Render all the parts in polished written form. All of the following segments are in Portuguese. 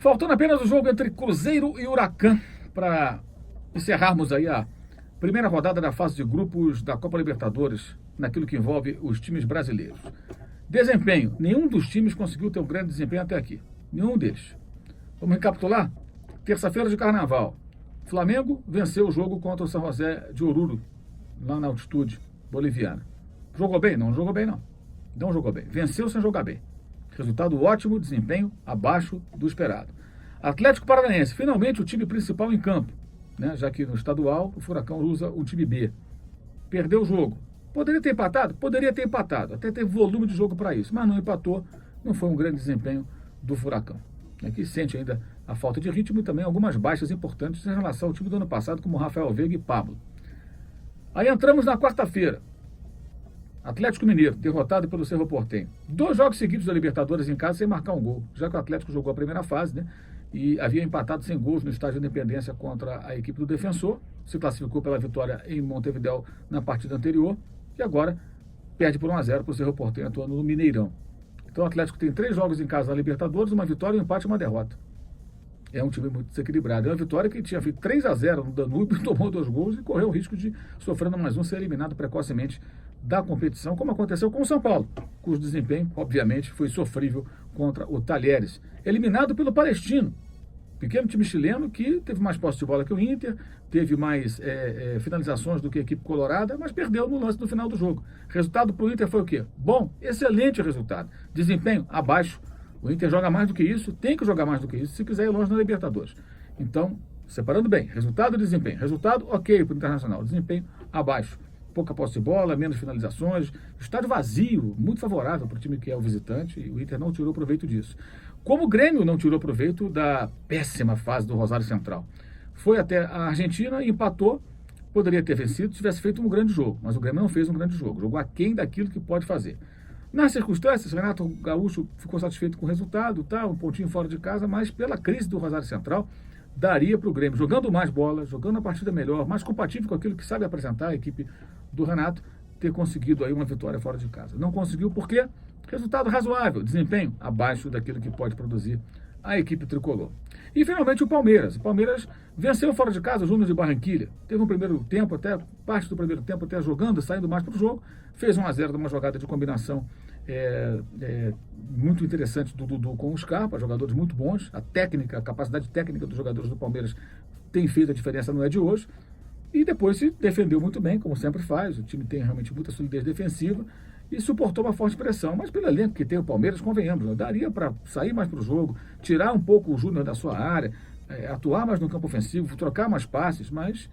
Faltando apenas o jogo entre Cruzeiro e Huracan para encerrarmos aí a primeira rodada da fase de grupos da Copa Libertadores, naquilo que envolve os times brasileiros. Desempenho. Nenhum dos times conseguiu ter um grande desempenho até aqui. Nenhum deles. Vamos recapitular? Terça-feira de Carnaval. Flamengo venceu o jogo contra o São José de Oruro, lá na altitude boliviana. Jogou bem? Não jogou bem, não. Não jogou bem. Venceu sem jogar bem. Resultado ótimo, desempenho abaixo do esperado. Atlético Paranaense, finalmente o time principal em campo, né? Já que no estadual o Furacão usa o time B. Perdeu o jogo. Poderia ter empatado? Poderia ter empatado. Até teve volume de jogo para isso, mas não empatou. Não foi um grande desempenho do Furacão, que sente ainda a falta de ritmo e também algumas baixas importantes em relação ao time do ano passado, como Rafael Veiga e Pablo. Aí entramos na quarta-feira. Atlético Mineiro, derrotado pelo Cerro Porteño. 2 jogos seguidos da Libertadores em casa sem marcar um gol, já que o Atlético jogou a primeira fase, né? E havia empatado sem gols no estádio de Independência contra a equipe do Defensor, se classificou pela vitória em Montevidéu na partida anterior, e agora perde por 1-0 para o Cerro Porteño, atuando no Mineirão. Então o Atlético tem 3 jogos em casa na Libertadores, uma vitória, um empate e uma derrota. É um time muito desequilibrado. É uma vitória que tinha feito 3-0 no Danúbio, tomou 2 gols e correu o risco de, sofrendo mais um, ser eliminado precocemente da competição, como aconteceu com o São Paulo, cujo desempenho, obviamente, foi sofrível contra o Talheres. Eliminado pelo Palestino, pequeno time chileno que teve mais posse de bola que o Inter, teve mais finalizações do que a equipe colorada, mas perdeu no lance do final do jogo. Resultado para o Inter foi o quê? Bom, excelente resultado. Desempenho abaixo. O Inter joga mais do que isso, tem que jogar mais do que isso, se quiser ir longe na Libertadores. Então, separando bem, resultado e desempenho. Resultado, ok para o Internacional. Desempenho, abaixo. Pouca posse de bola, menos finalizações. Estádio vazio, muito favorável para o time que é o visitante, e o Inter não tirou proveito disso. Como o Grêmio não tirou proveito da péssima fase do Rosário Central. Foi até a Argentina e empatou. Poderia ter vencido se tivesse feito um grande jogo, mas o Grêmio não fez um grande jogo. Jogou aquém daquilo que pode fazer. Nas circunstâncias, Renato Gaúcho ficou satisfeito com o resultado, tá? Um pontinho fora de casa, mas pela crise do Rosário Central, daria para o Grêmio, jogando mais bola, jogando a partida melhor, mais compatível com aquilo que sabe apresentar a equipe do Renato, ter conseguido aí uma vitória fora de casa. Não conseguiu porque resultado razoável, desempenho abaixo daquilo que pode produzir a equipe tricolor. E finalmente o Palmeiras. O Palmeiras venceu fora de casa o Júnior de Barranquilha. Teve um primeiro tempo, até parte do primeiro tempo, até jogando, saindo mais para o jogo. Fez 1-0 numa jogada de combinação muito interessante do Dudu com o Scarpa, jogadores muito bons. A técnica, a capacidade técnica dos jogadores do Palmeiras tem feito a diferença, não é de hoje. E depois se defendeu muito bem, como sempre faz. O time tem realmente muita solidez defensiva e suportou uma forte pressão. Mas pelo elenco que tem o Palmeiras, convenhamos, né? Daria para sair mais para o jogo, tirar um pouco o Júnior da sua área, atuar mais no campo ofensivo, trocar mais passes, mas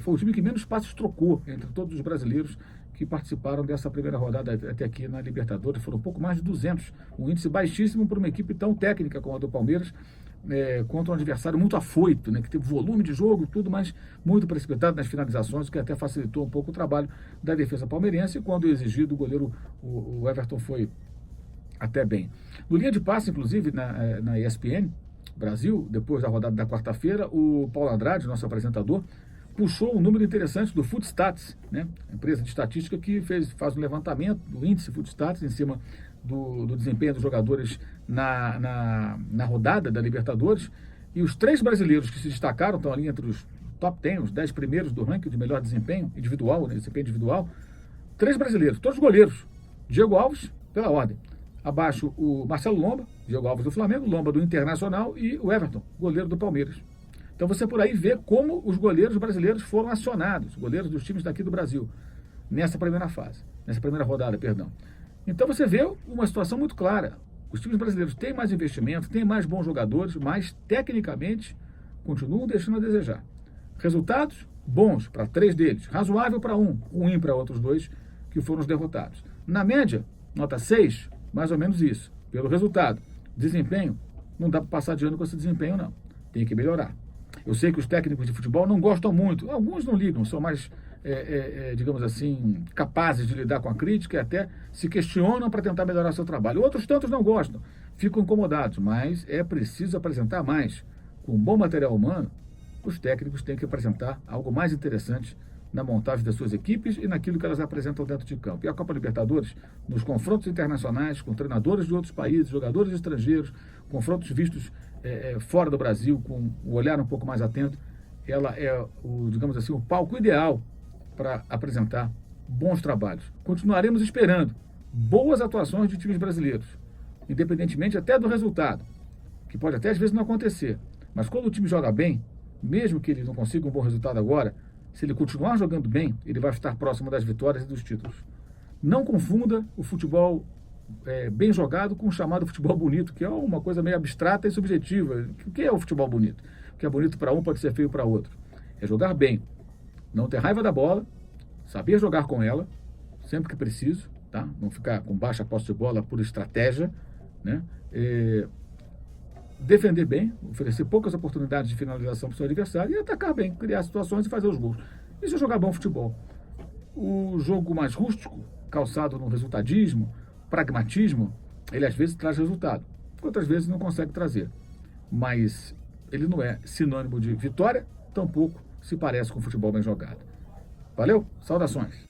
foi o time que menos passes trocou entre todos os brasileiros que participaram dessa primeira rodada até aqui na Libertadores. Foram um pouco mais de 200, um índice baixíssimo para uma equipe tão técnica como a do Palmeiras, contra um adversário muito afoito, né, que teve volume de jogo, tudo, mas muito precipitado nas finalizações, o que até facilitou um pouco o trabalho da defesa palmeirense, e quando exigido, o goleiro, o Everton, foi até bem. No linha de passe, inclusive, na ESPN Brasil, depois da rodada da quarta-feira, o Paulo Andrade, nosso apresentador, puxou um número interessante do Footstats, né, a empresa de estatística que faz um levantamento do índice Footstats em cima do desempenho dos jogadores na rodada da Libertadores, e os 3 brasileiros que se destacaram, estão ali entre os top 10, os 10 primeiros do ranking de melhor desempenho individual, né, desempenho individual, 3 brasileiros, todos goleiros. Diego Alves, pela ordem. Abaixo o Marcelo Lomba, Diego Alves do Flamengo, Lomba do Internacional, e o Everton, goleiro do Palmeiras. Então você por aí vê como os goleiros brasileiros foram acionados, goleiros dos times daqui do Brasil, nessa primeira rodada, perdão. Então você vê uma situação muito clara. Os times brasileiros têm mais investimento, têm mais bons jogadores, mas tecnicamente continuam deixando a desejar. Resultados bons para 3 deles, razoável para um, ruim para outros 2 que foram os derrotados. Na média, nota 6, mais ou menos isso, pelo resultado. Desempenho, não dá para passar de ano com esse desempenho, não. Tem que melhorar. Eu sei que os técnicos de futebol não gostam muito, alguns não ligam, são mais, digamos assim, capazes de lidar com a crítica e até se questionam para tentar melhorar seu trabalho. Outros tantos não gostam, ficam incomodados, mas é preciso apresentar mais. Com um bom material humano, os técnicos têm que apresentar algo mais interessante na montagem das suas equipes e naquilo que elas apresentam dentro de campo. E a Copa Libertadores, nos confrontos internacionais, com treinadores de outros países, jogadores estrangeiros, confrontos vistos fora do Brasil, com o olhar um pouco mais atento, ela é, digamos assim, o palco ideal para apresentar bons trabalhos. Continuaremos esperando boas atuações de times brasileiros, independentemente até do resultado, que pode até às vezes não acontecer. Mas quando o time joga bem, mesmo que ele não consiga um bom resultado agora, se ele continuar jogando bem, ele vai estar próximo das vitórias e dos títulos. Não confunda o futebol bem jogado com o chamado futebol bonito, que é uma coisa meio abstrata e subjetiva. O que é o futebol bonito? O que é bonito para um pode ser feio para outro. É jogar bem, não ter raiva da bola, saber jogar com ela, sempre que preciso, tá? Não ficar com baixa posse de bola por estratégia, né? Defender bem, oferecer poucas oportunidades de finalização para o seu adversário e atacar bem, criar situações e fazer os gols. Isso é jogar bom futebol. O jogo mais rústico, calçado no resultadismo, pragmatismo, ele às vezes traz resultado, outras vezes não consegue trazer. Mas ele não é sinônimo de vitória, tampouco se parece com futebol bem jogado. Valeu? Saudações!